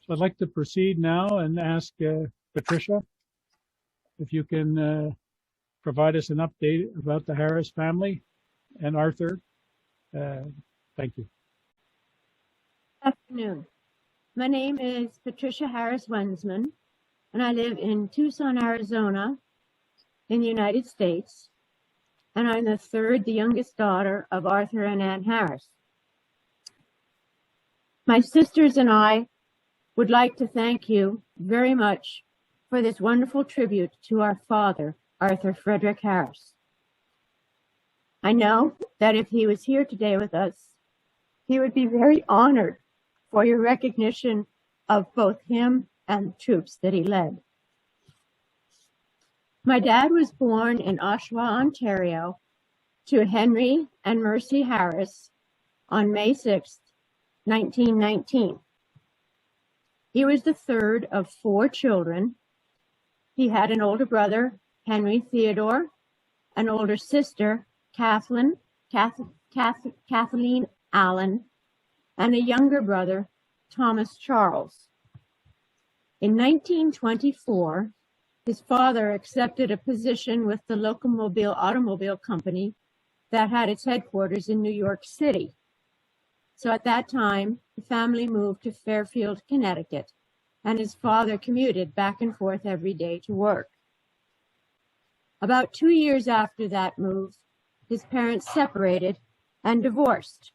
So I'd like to proceed now and ask Patricia if you can provide us an update about the Harris family and Arthur. Thank you. Good afternoon. My name is Patricia Harris-Wensman, and I live in Tucson, Arizona, in the United States. And I'm the youngest daughter of Arthur and Ann Harris. My sisters and I would like to thank you very much for this wonderful tribute to our father, Arthur Frederick Harris. I know that if he was here today with us, he would be very honored for your recognition of both him and the troops that he led. My dad was born in Oshawa, Ontario, to Henry and Mercy Harris on May 6, 1919. He was the third of 4 children. He had an older brother, Henry Theodore, an older sister, Kathleen Allen, and a younger brother, Thomas Charles. In 1924, his father accepted a position with the Locomobile Automobile Company that had its headquarters in New York City. So at that time, the family moved to Fairfield, Connecticut, and his father commuted back and forth every day to work. About 2 years after that move, his parents separated and divorced.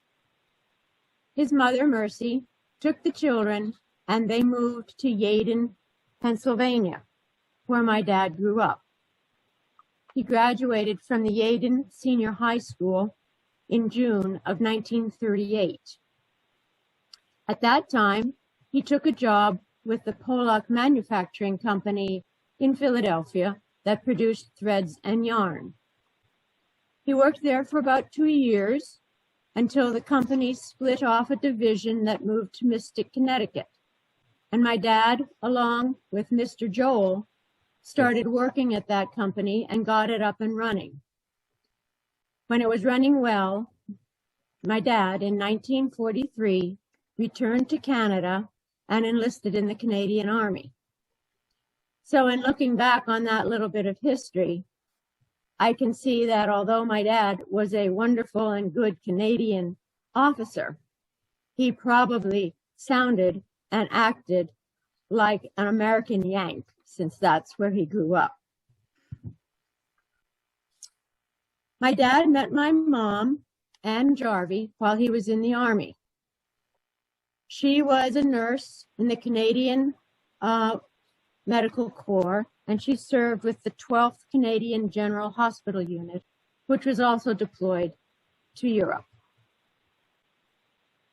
His mother, Mercy, took the children and they moved to Yeadon, Pennsylvania, where my dad grew up. He graduated from the Yeadon Senior High School in June of 1938. At that time, he took a job with the Pollock Manufacturing Company in Philadelphia that produced threads and yarn. He worked there for about 2 years until the company split off a division that moved to Mystic, Connecticut. And my dad, along with Mr. Joel, started working at that company and got it up and running. When it was running well, my dad, in 1943, returned to Canada and enlisted in the Canadian Army. So in looking back on that little bit of history, I can see that although my dad was a wonderful and good Canadian officer, he probably sounded and acted like an American Yank, since that's where he grew up. My dad met my mom, Ann Jarvie, while he was in the Army. She was a nurse in the Canadian Medical Corps, and she served with the 12th Canadian General Hospital Unit, which was also deployed to Europe.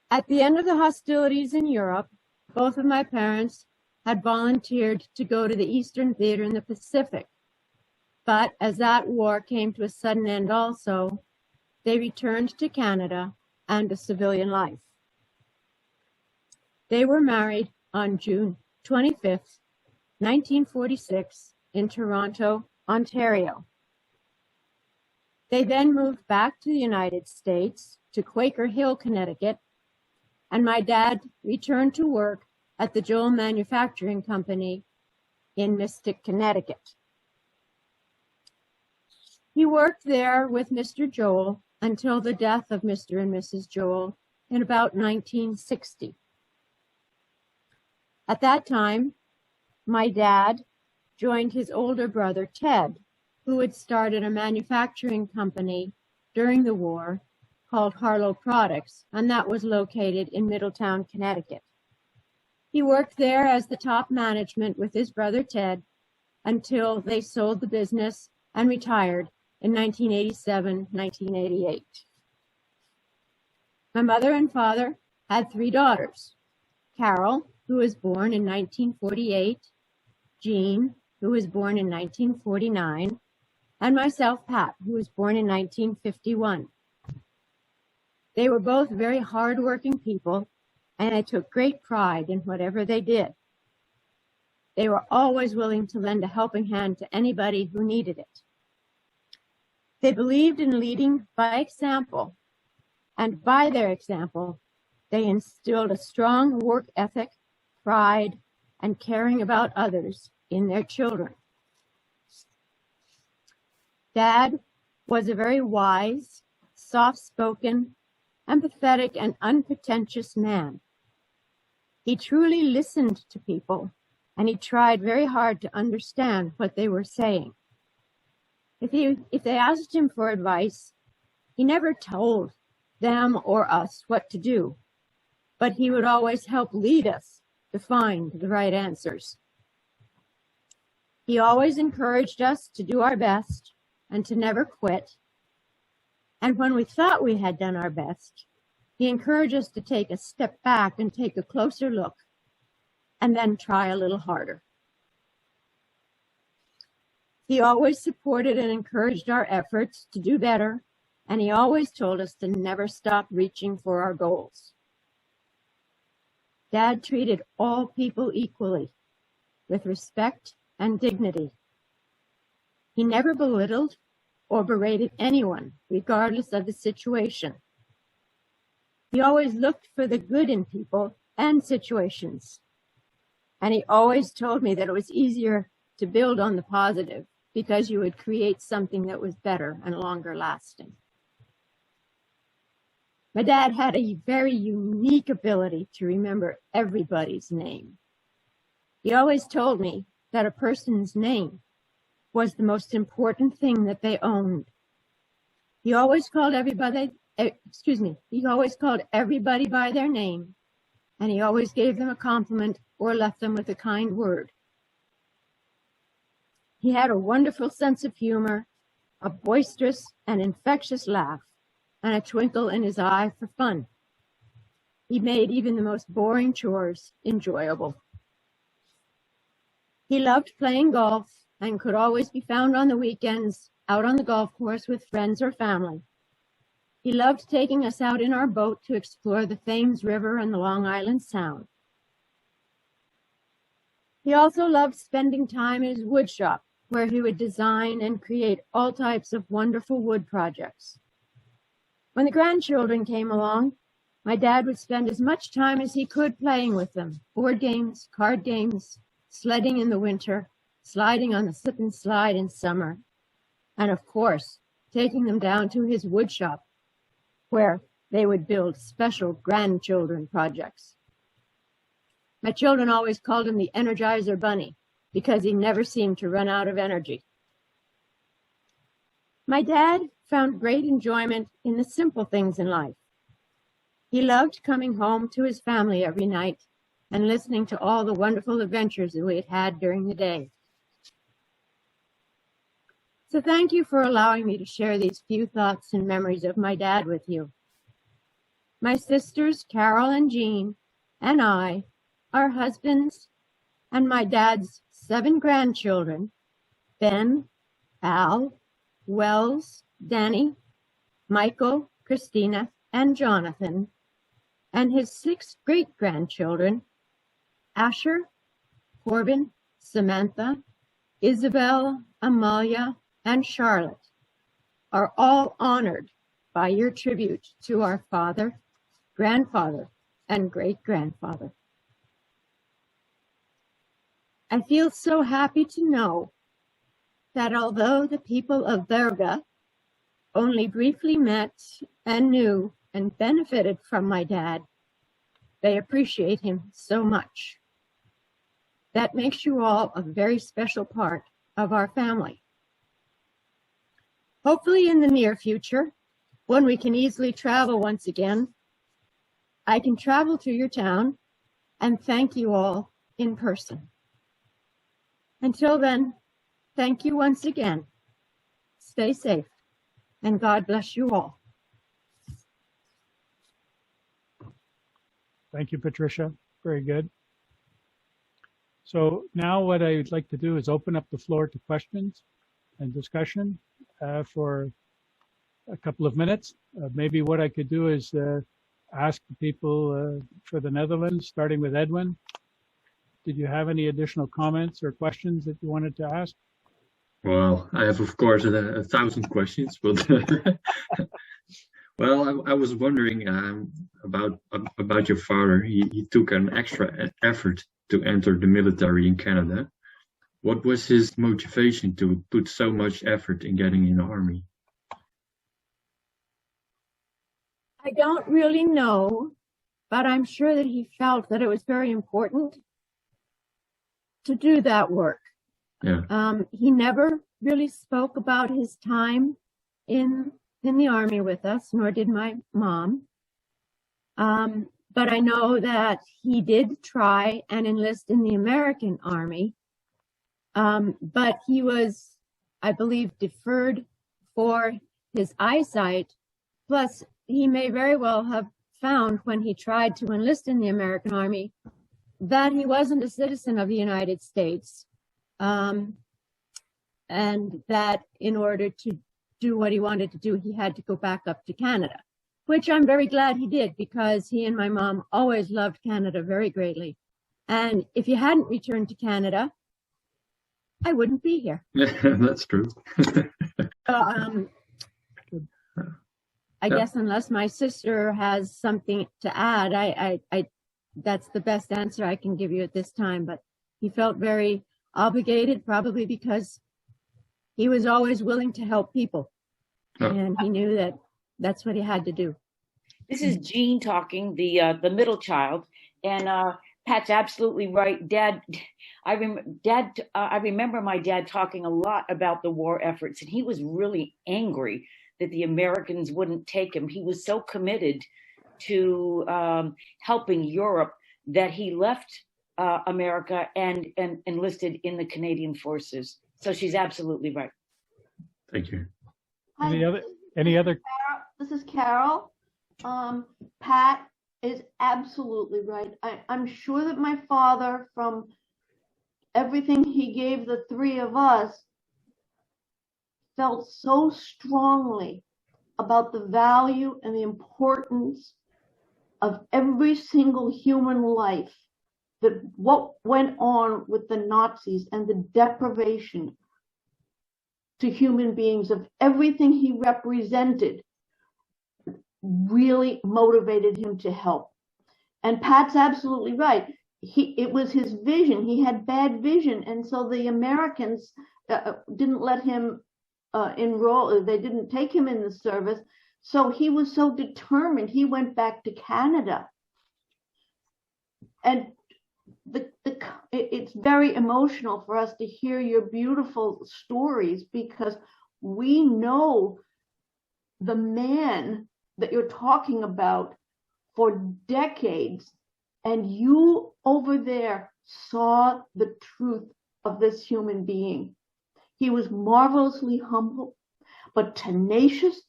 At the end of the hostilities in Europe, both of my parents had volunteered to go to the Eastern Theater in the Pacific. But as that war came to a sudden end also, they returned to Canada and to civilian life. They were married on June 25th, 1946, in Toronto, Ontario. They then moved back to the United States, to Quaker Hill, Connecticut, and my dad returned to work at the Joel Manufacturing Company in Mystic, Connecticut. He worked there with Mr. Joel until the death of Mr. and Mrs. Joel in about 1960. At that time, my dad joined his older brother, Ted, who had started a manufacturing company during the war called Harlow Products, and that was located in Middletown, Connecticut. He worked there as the top management with his brother Ted until they sold the business and retired in 1987, 1988. My mother and father had 3 daughters: Carol, who was born in 1948, Jean, who was born in 1949, and myself, Pat, who was born in 1951. They were both very hardworking people, and I took great pride in whatever they did. They were always willing to lend a helping hand to anybody who needed it. They believed in leading by example, and by their example, they instilled a strong work ethic pride, and caring about others in their children. Dad was a very wise, soft-spoken, empathetic, and unpretentious man. He truly listened to people, and he tried very hard to understand what they were saying. If they asked him for advice, he never told them or us what to do, but he would always help lead us to find the right answers. He always encouraged us to do our best and to never quit. And when we thought we had done our best, he encouraged us to take a step back and take a closer look, and then try a little harder. He always supported and encouraged our efforts to do better, and he always told us to never stop reaching for our goals. Dad treated all people equally, with respect and dignity. He never belittled or berated anyone, regardless of the situation. He always looked for the good in people and situations. And he always told me that it was easier to build on the positive because you would create something that was better and longer lasting. My dad had a very unique ability to remember everybody's name. He always told me that a person's name was the most important thing that they owned. He always called everybody by their name, and he always gave them a compliment or left them with a kind word. He had a wonderful sense of humor, a boisterous and infectious laugh, and a twinkle in his eye for fun. He made even the most boring chores enjoyable. He loved playing golf and could always be found on the weekends out on the golf course with friends or family. He loved taking us out in our boat to explore the Thames River and the Long Island Sound. He also loved spending time in his wood shop, where he would design and create all types of wonderful wood projects. When the grandchildren came along, my dad would spend as much time as he could playing with them, board games, card games, sledding in the winter, sliding on the slip and slide in summer, and of course, taking them down to his wood shop, where they would build special grandchildren projects. My children always called him the Energizer Bunny because he never seemed to run out of energy. My dad found great enjoyment in the simple things in life. He loved coming home to his family every night and listening to all the wonderful adventures that we had had during the day. So thank you for allowing me to share these few thoughts and memories of my dad with you. My sisters, Carol and Jean, and I, our husbands, and my dad's 7 grandchildren, Ben, Al, Wells, Danny, Michael, Christina, and Jonathan, and his 6 great-grandchildren, Asher, Corbin, Samantha, Isabel, Amalia, and Charlotte, are all honored by your tribute to our father, grandfather, and great-grandfather. I feel so happy to know that although the people of Wergea only briefly met and knew and benefited from my dad, they appreciate him so much. That makes you all a very special part of our family. Hopefully in the near future, when we can easily travel once again, I can travel to your town and thank you all in person. Until then, thank you once again. Stay safe, and God bless you all. Thank you, Patricia. Very good. So now what I'd like to do is open up the floor to questions and discussion for a couple of minutes. Maybe what I could do is ask the people for the Netherlands, starting with Edwin. Did you have any additional comments or questions that you wanted to ask? Well, I have, of course, 1,000 questions, but well, I was wondering about your father. He took an extra effort to enter the military in Canada. What was his motivation to put so much effort in getting in the army? I don't really know, but I'm sure that he felt that it was very important to do that work. Yeah. He never really spoke about his time in the army with us, nor did my mom. But I know that he did try and enlist in the American army. But he was, I believe, deferred for his eyesight. Plus, he may very well have found when he tried to enlist in the American army that he wasn't a citizen of the United States. And that in order to do what he wanted to do, he had to go back up to Canada, which I'm very glad he did, because he and my mom always loved Canada very greatly. And if he hadn't returned to Canada, I wouldn't be here. That's true. I guess unless my sister has something to add, I that's the best answer I can give you at this time. But he felt very obligated, probably because he was always willing to help people. Oh. And he knew that that's what he had to do. This is Jean talking, the middle child. And Pat's absolutely right. I remember my dad talking a lot about the war efforts, and he was really angry that the Americans wouldn't take him. He was so committed to helping Europe that he left America and enlisted in the Canadian forces. So she's absolutely right. Thank you. Any other? This is Carol. Pat is absolutely right. I'm sure that my father, from everything he gave the three of us, felt so strongly about the value and the importance of every single human life, that what went on with the Nazis and the deprivation to human beings of everything he represented really motivated him to help. And Pat's absolutely right. It was his vision. He had bad vision, and so the Americans didn't let him enroll. They didn't take him in the service. So he was so determined. He went back to Canada. And it's very emotional for us to hear your beautiful stories, because we know the man that you're talking about for decades, and you over there saw the truth of this human being. He was marvelously humble, but tenacious,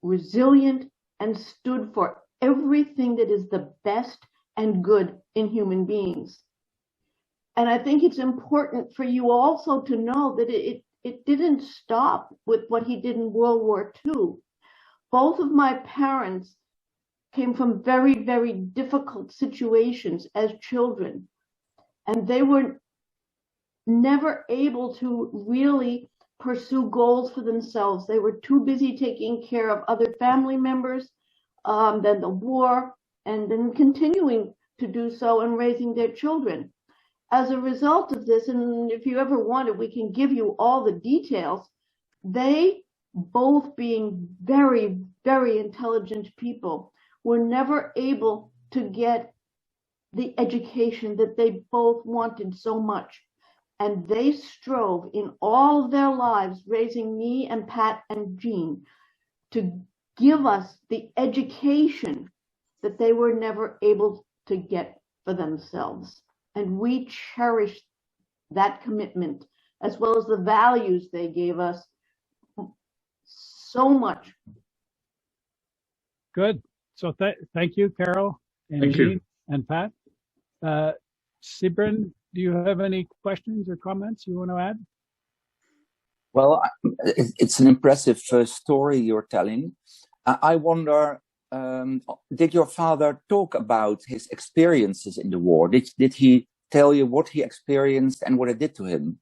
resilient, and stood for everything that is the best and good in human beings. And I think it's important for you also to know that it didn't stop with what he did in World War II. Both of my parents came from very, very difficult situations as children, and they were never able to really pursue goals for themselves. They were too busy taking care of other family members, then the war, and then continuing to do so and raising their children. As a result of this, and if you ever want it, we can give you all the details, they, both being very, very intelligent people, were never able to get the education that they both wanted so much. And they strove in all of their lives, raising me and Pat and Jean, to give us the education that they were never able to get for themselves. And we cherish that commitment, as well as the values they gave us, so much. Good. So thank you, Carol and Jean and Pat. Sibrin, do you have any questions or comments you want to add? Well, it's an impressive story you're telling. I wonder, did your father talk about his experiences in the war? Did he tell you what he experienced and what it did to him?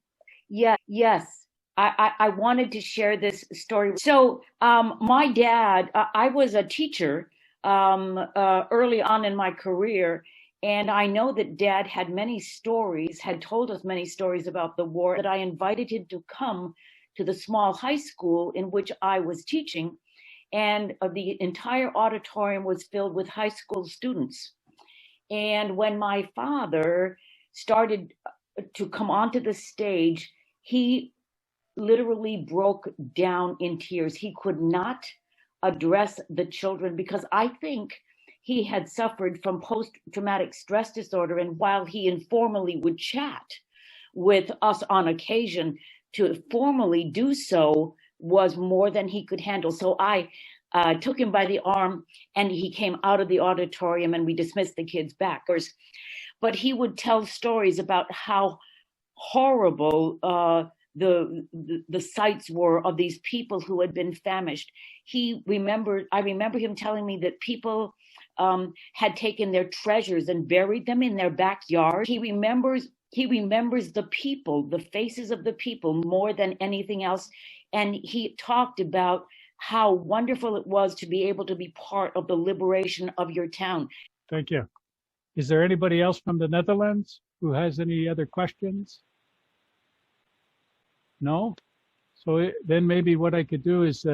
Yes. I wanted to share this story. So my dad, I was a teacher early on in my career, And I know that Dad had many stories, had told us many stories about the war, that I invited him to come to the small high school in which I was teaching. And the entire auditorium was filled with high school students. And when my father started to come onto the stage, he literally broke down in tears. He could not address the children because I think he had suffered from post-traumatic stress disorder. And while he informally would chat with us on occasion, to formally do so was more than he could handle. So I took him by the arm and he came out of the auditorium and we dismissed the kids back. But he would tell stories about how horrible the sights were of these people who had been famished. I remember him telling me that people had taken their treasures and buried them in their backyard. He remembers the people, the faces of the people more than anything else. And he talked about how wonderful it was to be able to be part of the liberation of your town. Thank you. Is there anybody else from the Netherlands who has any other questions? No? So then maybe what I could do is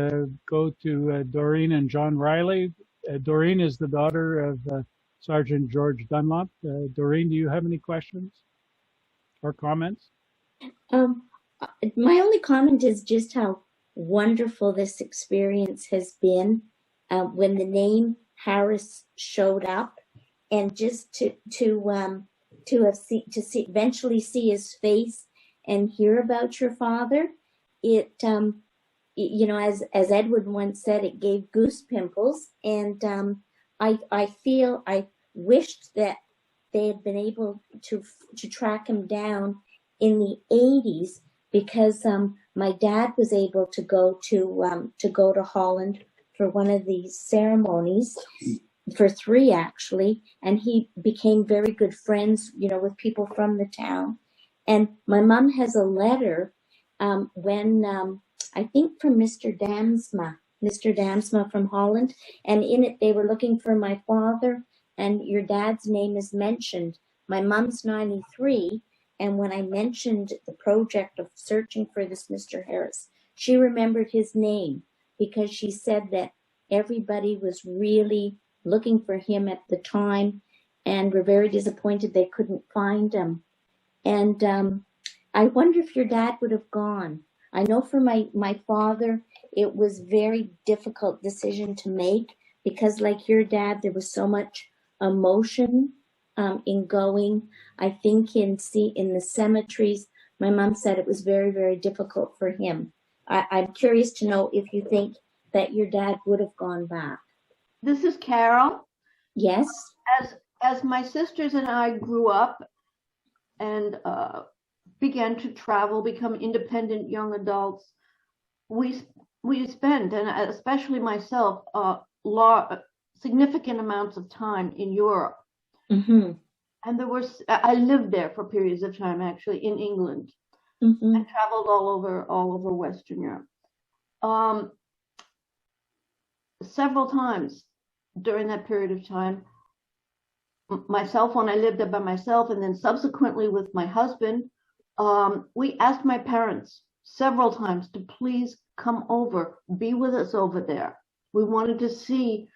go to Doreen and John Riley. Doreen is the daughter of Sergeant George Dunlop. Doreen, do you have any questions or comments? My only comment is just how wonderful this experience has been when the name Harris showed up, and just to eventually see his face and hear about your father. It you know, as Edward once said, it gave goose pimples, and I wished that they had been able to track him down in the 80s, because my dad was able to go to Holland for one of these ceremonies, for 3 actually, and he became very good friends, you know, with people from the town. And my mom has a letter when I think from Mr. Damsma from Holland, and in it they were looking for my father, and your dad's name is mentioned. My mom's 93, and when I mentioned the project of searching for this Mr. Harris, she remembered his name, because she said that everybody was really looking for him at the time and were very disappointed they couldn't find him. And I wonder if your dad would have gone. I know for my father, it was very difficult decision to make, because like your dad, there was so much emotion in going. I think in the cemeteries, my mom said it was very, very difficult for him. I'm curious to know if you think that your dad would have gone back. This is Carol. Yes. As my sisters and I grew up and began to travel, become independent young adults, we spent, and especially myself, significant amounts of time in Europe. Mm-hmm. And I lived there for periods of time, actually, in England. Mm-hmm. I traveled all over Western Europe. Several times during that period of time, myself, when I lived there by myself, and then subsequently with my husband, we asked my parents several times to please come over, be with us over there. We wanted to see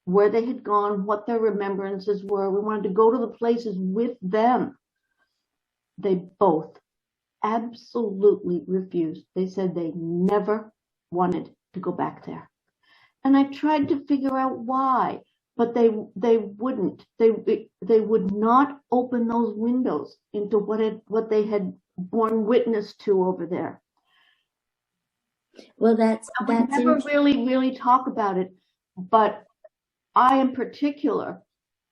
where they had gone, what their remembrances were. We wanted to go to the places with them. They both absolutely refused. They said they never wanted to go back there. And I tried to figure out why, but they wouldn't. They would not open those windows into what they had borne witness to over there. Well, we never really talk about it, but I, in particular,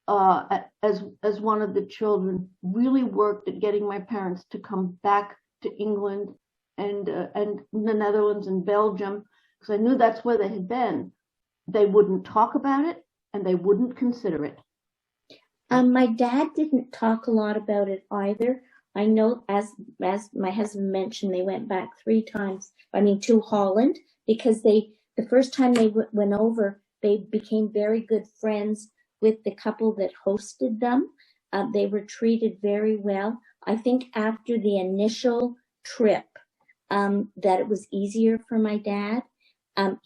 as one of the children, really worked at getting my parents to come back to England and the Netherlands and Belgium, because I knew that's where they had been. They wouldn't talk about it, and they wouldn't consider it. My dad didn't talk a lot about it either. I know, as my husband mentioned, they went back 3 times. To Holland, because the first time they went over, they became very good friends with the couple that hosted them. They were treated very well. I think after the initial trip, that it was easier for my dad.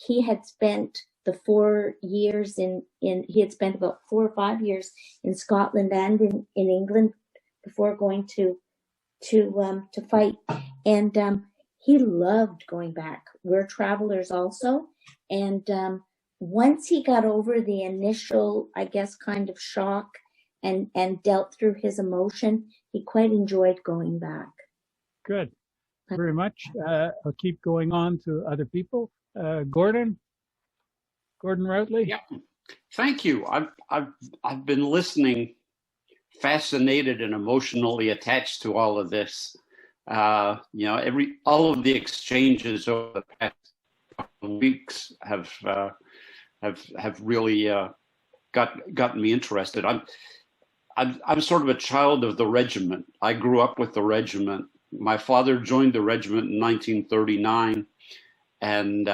He had spent the 4 years he had spent about 4 or 5 years in Scotland and in England before going to fight. And he loved going back. We're travelers also. And once he got over the initial, I guess, kind of shock and dealt through his emotion, he quite enjoyed going back. Good. Very much. I'll keep going on to other people. Gordon Routley. Yeah, thank you. I've been listening, fascinated and emotionally attached to all of this. All of the exchanges over the past couple of weeks have really gotten me interested. I'm sort of a child of the regiment. I grew up with the regiment. My father joined the regiment in 1939 and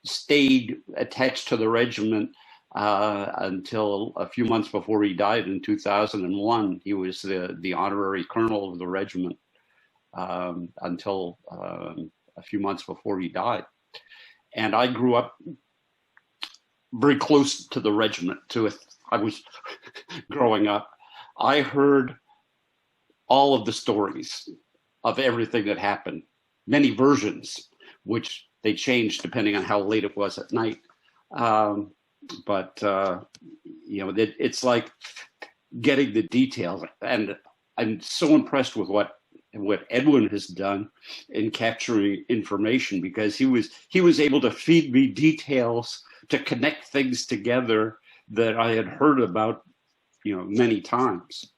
stayed attached to the regiment until a few months before he died in 2001. He was the honorary colonel of the regiment until a few months before he died. And I grew up very close to the regiment, I was growing up. I heard all of the stories of everything that happened, many versions, which they changed depending on how late it was at night. It's like getting the details. And I'm so impressed with what Edwin has done in capturing information, because he was able to feed me details to connect things together that I had heard about, many times.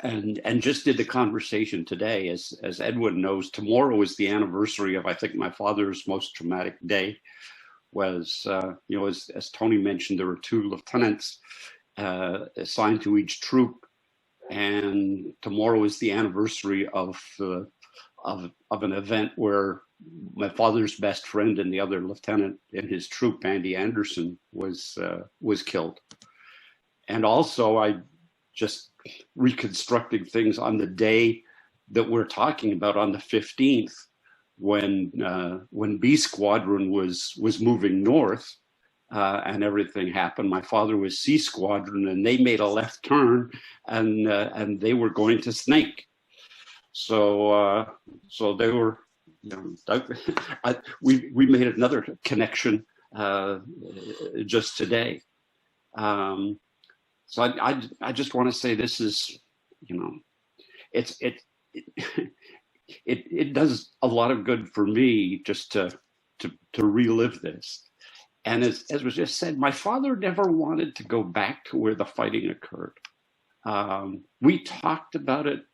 And just did the conversation today. As Edwin knows, tomorrow is the anniversary of, I think, my father's most traumatic day. Was as Tony mentioned, there were 2 lieutenants assigned to each troop, and tomorrow is the anniversary of an event where my father's best friend and the other lieutenant in his troop, Andy Anderson, was killed. And also, I just reconstructing things on the day that we're talking about, on the 15th, when B Squadron was moving north, and everything happened. My father was C Squadron, and they made a left turn, and they were going to Snake. So they were. We made another connection just today. So I just want to say this is, it does a lot of good for me just to relive this. And as was just said, my father never wanted to go back to where the fighting occurred. We talked about it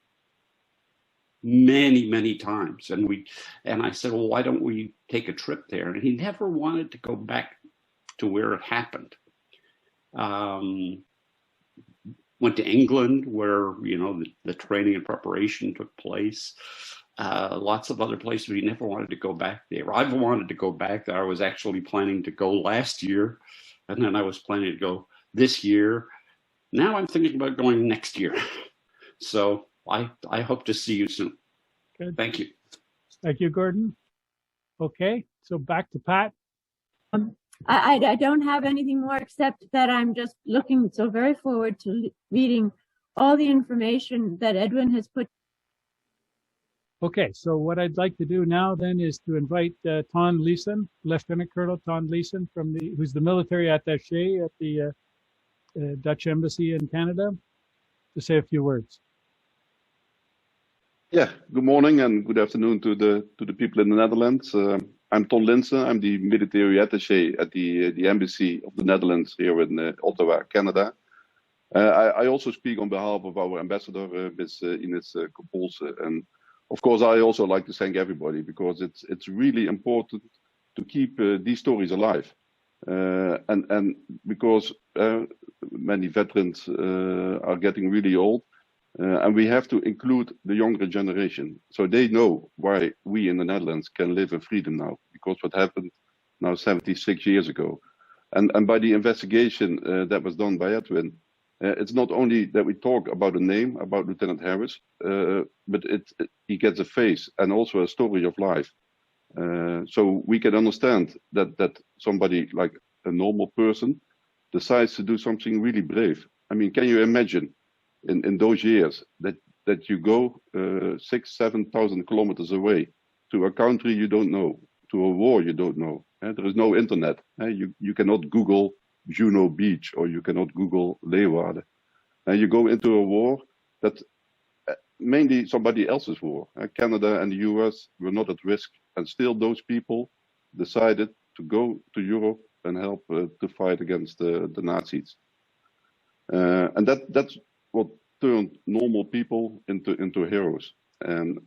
many, many times, and I said, well, why don't we take a trip there? And he never wanted to go back to where it happened. Went to England, where the training and preparation took place. Lots of other places, but he never wanted to go back there. I've wanted to go back there. I was actually planning to go last year, and then I was planning to go this year. Now I'm thinking about going next year. So I hope to see you soon. Good. Thank you. Thank you, Gordon. Okay, so back to Pat. I don't have anything more except that I'm just looking so very forward to reading all the information that Edwin has put. Okay, so what I'd like to do now then is to invite Ton Leeson, Lieutenant Colonel Ton Leeson, who's the military attaché at the Dutch Embassy in Canada, to say a few words. Yeah, good morning and good afternoon to the people in the Netherlands. I'm Ton Linsen. I'm the military attaché at the Embassy of the Netherlands here in Ottawa, Canada. I also speak on behalf of our ambassador, Ms. Ines Kopolse. And of course, I also like to thank everybody, because it's really important to keep these stories alive. And because many veterans are getting really old, and we have to include the younger generation, so they know why we in the Netherlands can live in freedom now, because what happened now 76 years ago. And by the investigation that was done by Edwin, it's not only that we talk about a name, about Lieutenant Harris, but he gets a face and also a story of life. So we can understand that somebody like a normal person decides to do something really brave. I mean, can you imagine in those years that you go 6,000-7,000 kilometers away to a country you don't know, to a war you don't know? There is no internet. You cannot Google Juno Beach or you cannot Google Leeuwarden. And you go into a war that's mainly somebody else's war. Canada and the US were not at risk, and still those people decided to go to Europe and help to fight against the Nazis. And that's what turned normal people into heroes. And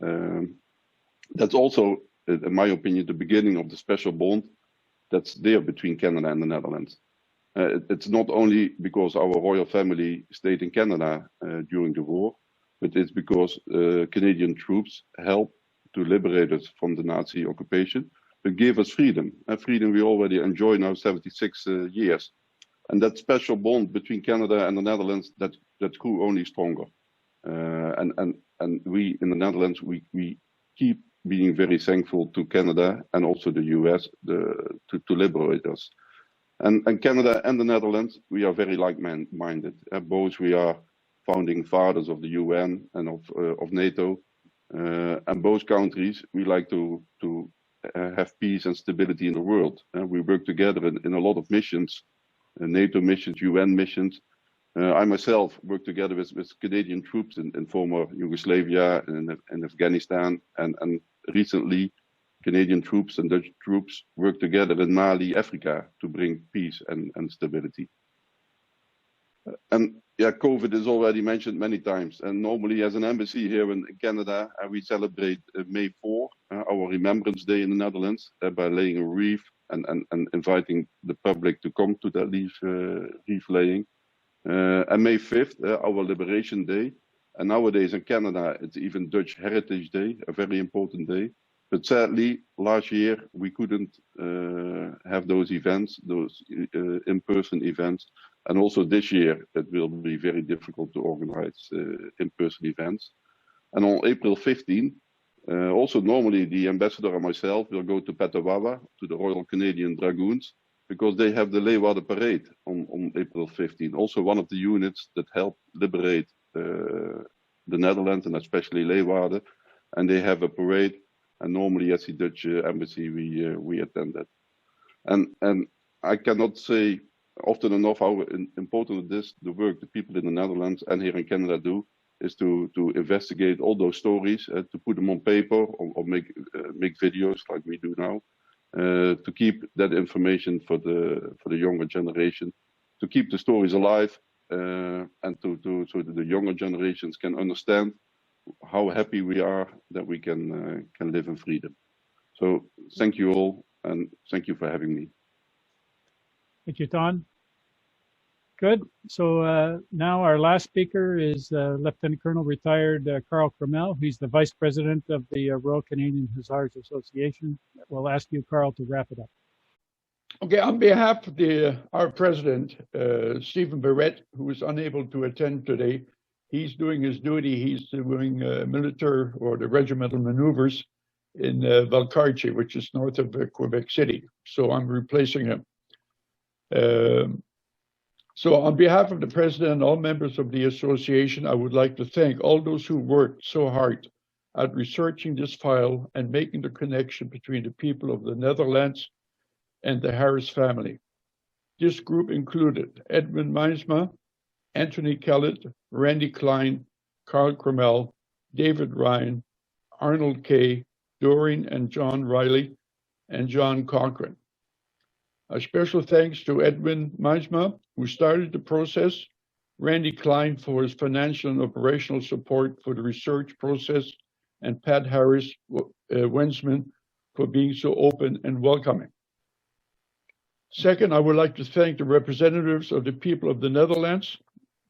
that's also, in my opinion, the beginning of the special bond that's there between Canada and the Netherlands. It's not only because our royal family stayed in Canada during the war, but it's because Canadian troops helped to liberate us from the Nazi occupation, but gave us freedom. Freedom we already enjoy now 76 years. And that special bond between Canada and the Netherlands, that grew only stronger. And we in the Netherlands, we keep being very thankful to Canada and also the US to liberate us. And Canada and the Netherlands, we are very like-minded. Both we are founding fathers of the UN and of NATO. And both countries, we like to have peace and stability in the world. We work together in a lot of missions, NATO missions, UN missions. I myself work together with Canadian troops in former Yugoslavia and in Afghanistan, and recently Canadian troops and Dutch troops work together in Mali, Africa, to bring peace and stability. And yeah, COVID is already mentioned many times. And normally as an embassy here in Canada, we celebrate May 4, our Remembrance Day in the Netherlands, by laying a wreath and inviting the public to come to that wreath laying. And May 5th, our Liberation Day. And nowadays in Canada, it's even Dutch Heritage Day, a very important day. But sadly, last year, we couldn't have those events, those in-person events. And also this year, it will be very difficult to organize in-person events. And on April 15, also normally the ambassador and myself will go to Petawawa, to the Royal Canadian Dragoons, because they have the Leeuwarden Parade on April 15. Also one of the units that helped liberate the Netherlands and especially Leeuwarden. And they have a parade. And normally as the Dutch embassy, we attend that. And I cannot say often enough how important it is, the work the people in the Netherlands and here in Canada do, is to investigate all those stories, to put them on paper or make videos like we do now, to keep that information for the younger generation, to keep the stories alive, and so that the younger generations can understand how happy we are that we can live in freedom. So thank you all, and thank you for having me. Thank you, Ton. Good. So now our last speaker is Lieutenant Colonel retired Carl Kremel. He's the Vice President of the Royal Canadian Hussars Association. We'll ask you, Carl, to wrap it up. Okay, on behalf of our president, Stephen Barrett, who is unable to attend today, he's doing his duty. He's doing military or the regimental maneuvers in Valcartier, which is north of Quebec City. So I'm replacing him. So on behalf of the president and all members of the association, I would like to thank all those who worked so hard at researching this file and making the connection between the people of the Netherlands and the Harris family. This group included Edwin Meinsma, Anthony Kellett, Randy Klein, Carl Kremel, David Ryan, Arnold Kay, Doreen and John Riley, and John Cochran. A special thanks to Edwin Meinsma, who started the process, Randy Klein for his financial and operational support for the research process, and Pat Harris Wensman for being so open and welcoming. Second, I would like to thank the representatives of the people of the Netherlands,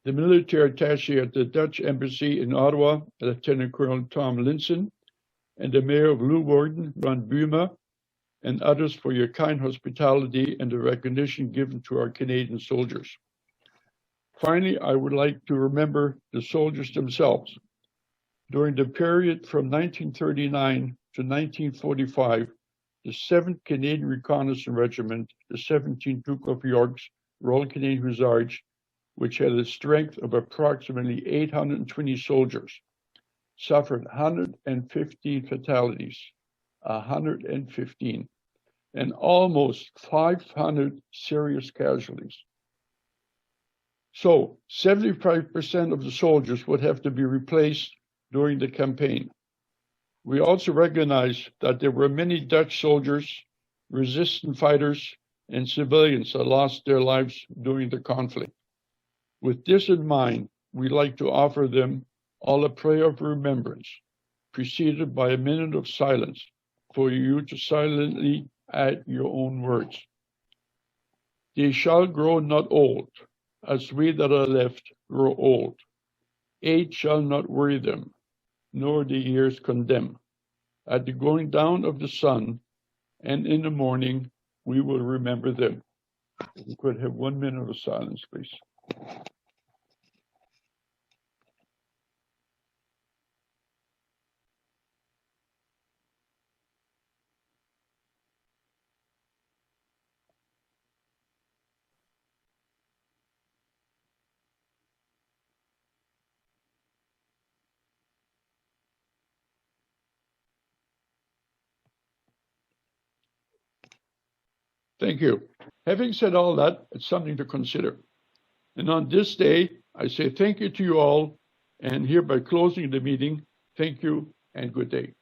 the military attaché at the Dutch Embassy in Ottawa, Lieutenant Colonel Tom Linson, and the Mayor of Leeuwarden, Ron Buma, and others for your kind hospitality and the recognition given to our Canadian soldiers. Finally, I would like to remember the soldiers themselves. During the period from 1939 to 1945, the 7th Canadian Reconnaissance Regiment, the 17th Duke of York's Royal Canadian Hussars, which had a strength of approximately 820 soldiers, suffered 115 fatalities, 115, and almost 500 serious casualties. So 75% of the soldiers would have to be replaced during the campaign. We also recognize that there were many Dutch soldiers, resistance fighters, and civilians that lost their lives during the conflict. With this in mind, we'd like to offer them all a prayer of remembrance, preceded by a minute of silence for you to silently add your own words. They shall grow not old, as we that are left grow old. Age shall not worry them, nor the years condemn. At the going down of the sun, and in the morning, we will remember them. We could have 1 minute of silence, please. Thank you. Having said all that, it's something to consider. And on this day, I say thank you to you all, and hereby closing the meeting, thank you and good day.